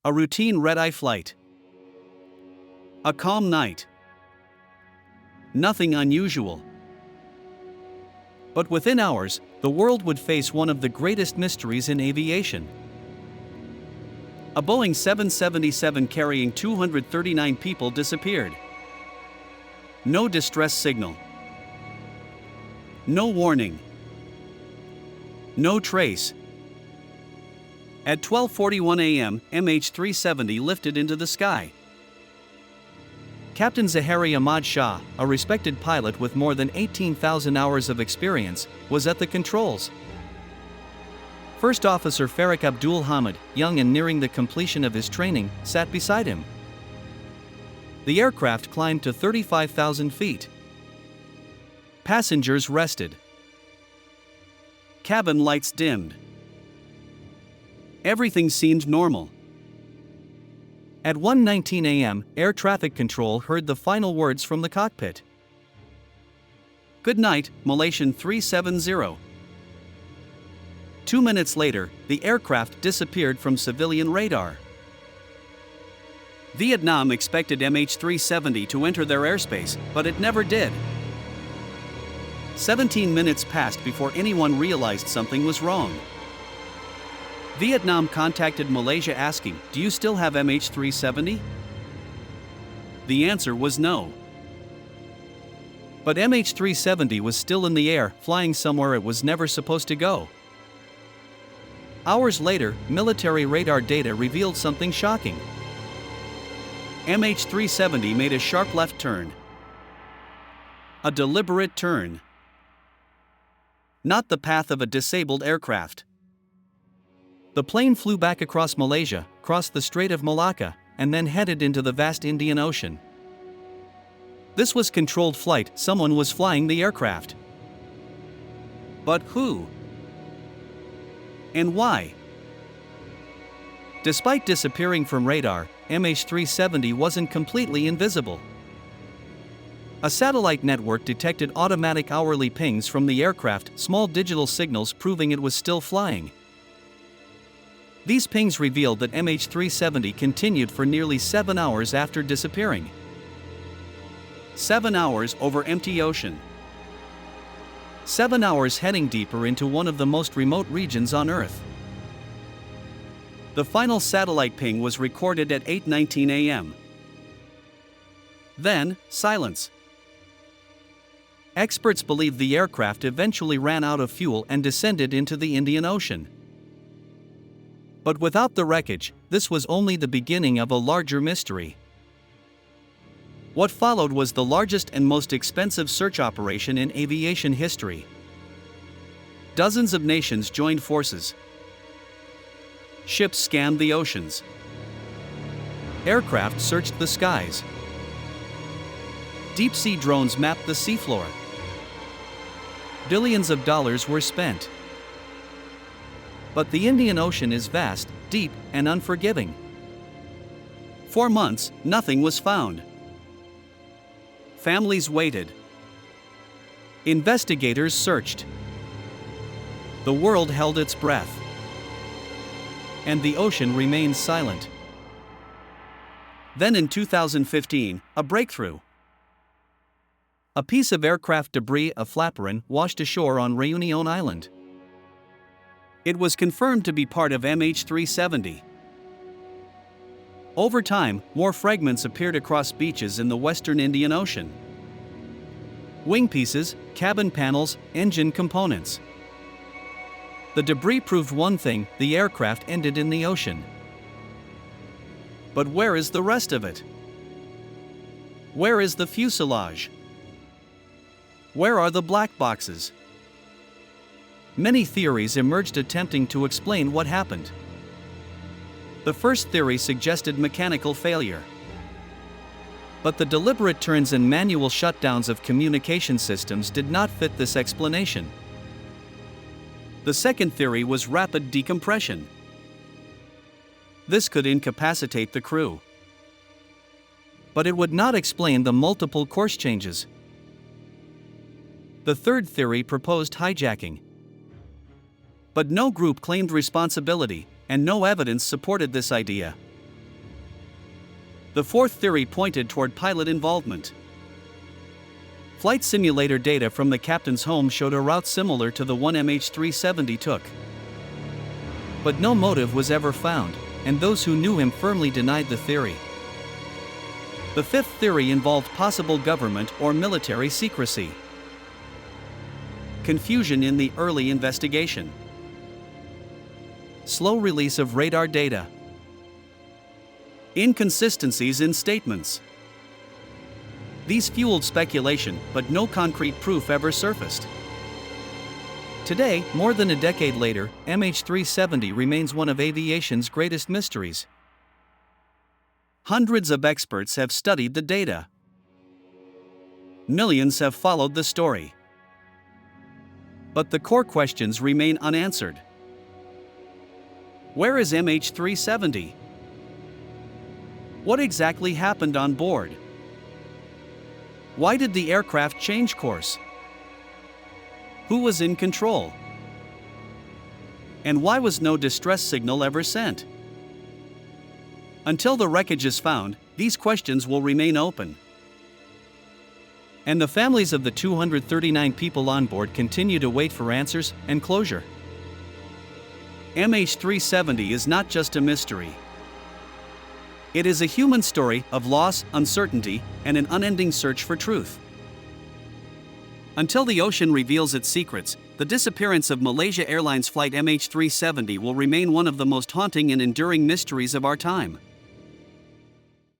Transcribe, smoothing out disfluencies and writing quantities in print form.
A routine red-eye flight. A calm night. Nothing unusual. But within hours, the world would face one of the greatest mysteries in aviation. A Boeing 777 carrying 239 people disappeared. No distress signal. No warning. No trace. At 12:41 a.m., MH370 lifted into the sky. Captain Zahari Ahmad Shah, a respected pilot with more than 18,000 hours of experience, was at the controls. First Officer Farik Abdul Hamid, young and nearing the completion of his training, sat beside him. The aircraft climbed to 35,000 feet. Passengers rested. Cabin lights dimmed. Everything seemed normal. At 1:19 a.m., air traffic control heard the final words from the cockpit. "Good night, Malaysian 370. 2 minutes later, the aircraft disappeared from civilian radar. Vietnam expected MH370 to enter their airspace, but it never did. 17 minutes passed before anyone realized something was wrong. Vietnam contacted Malaysia asking, "Do you still have MH370?" The answer was no. But MH370 was still in the air, flying somewhere it was never supposed to go. Hours later, military radar data revealed something shocking. MH370 made a sharp left turn. A deliberate turn. Not the path of a disabled aircraft. The plane flew back across Malaysia, crossed the Strait of Malacca, and then headed into the vast Indian Ocean. This was controlled flight, someone was flying the aircraft. But who? And why? Despite disappearing from radar, MH370 wasn't completely invisible. A satellite network detected automatic hourly pings from the aircraft, small digital signals proving it was still flying. These pings revealed that MH370 continued for nearly 7 hours after disappearing. 7 hours over empty ocean. 7 hours heading deeper into one of the most remote regions on Earth. The final satellite ping was recorded at 8:19 a.m. Then, silence. Experts believe the aircraft eventually ran out of fuel and descended into the Indian Ocean. But without the wreckage, this was only the beginning of a larger mystery. What followed was the largest and most expensive search operation in aviation history. Dozens of nations joined forces. Ships scanned the oceans. Aircraft searched the skies. Deep-sea drones mapped the seafloor. Billions of dollars were spent. But the Indian Ocean is vast, deep, and unforgiving. For months, nothing was found. Families waited. Investigators searched. The world held its breath. And the ocean remained silent. Then in 2015, a breakthrough. A piece of aircraft debris, a flaperon, washed ashore on Réunion Island. It was confirmed to be part of MH370. Over time, more fragments appeared across beaches in the western Indian Ocean. Wing pieces, cabin panels, engine components. The debris proved one thing: the aircraft ended in the ocean. But where is the rest of it? Where is the fuselage? Where are the black boxes? Many theories emerged attempting to explain what happened. The first theory suggested mechanical failure. But the deliberate turns and manual shutdowns of communication systems did not fit this explanation. The second theory was rapid decompression. This could incapacitate the crew. But it would not explain the multiple course changes. The third theory proposed hijacking. But no group claimed responsibility, and no evidence supported this idea. The fourth theory pointed toward pilot involvement. Flight simulator data from the captain's home showed a route similar to the one MH370 took. But no motive was ever found, and those who knew him firmly denied the theory. The fifth theory involved possible government or military secrecy. Confusion in the early investigation. Slow release of radar data. Inconsistencies in statements. These fueled speculation, but no concrete proof ever surfaced. Today, more than a decade later, MH370 remains one of aviation's greatest mysteries. Hundreds of experts have studied the data. Millions have followed the story. But the core questions remain unanswered. Where is MH370? What exactly happened on board? Why did the aircraft change course? Who was in control? And why was no distress signal ever sent? Until the wreckage is found, these questions will remain open. And the families of the 239 people on board continue to wait for answers and closure. MH370 is not just a mystery. It is a human story of loss, uncertainty, and an unending search for truth. Until the ocean reveals its secrets, the disappearance of Malaysia Airlines Flight MH370 will remain one of the most haunting and enduring mysteries of our time.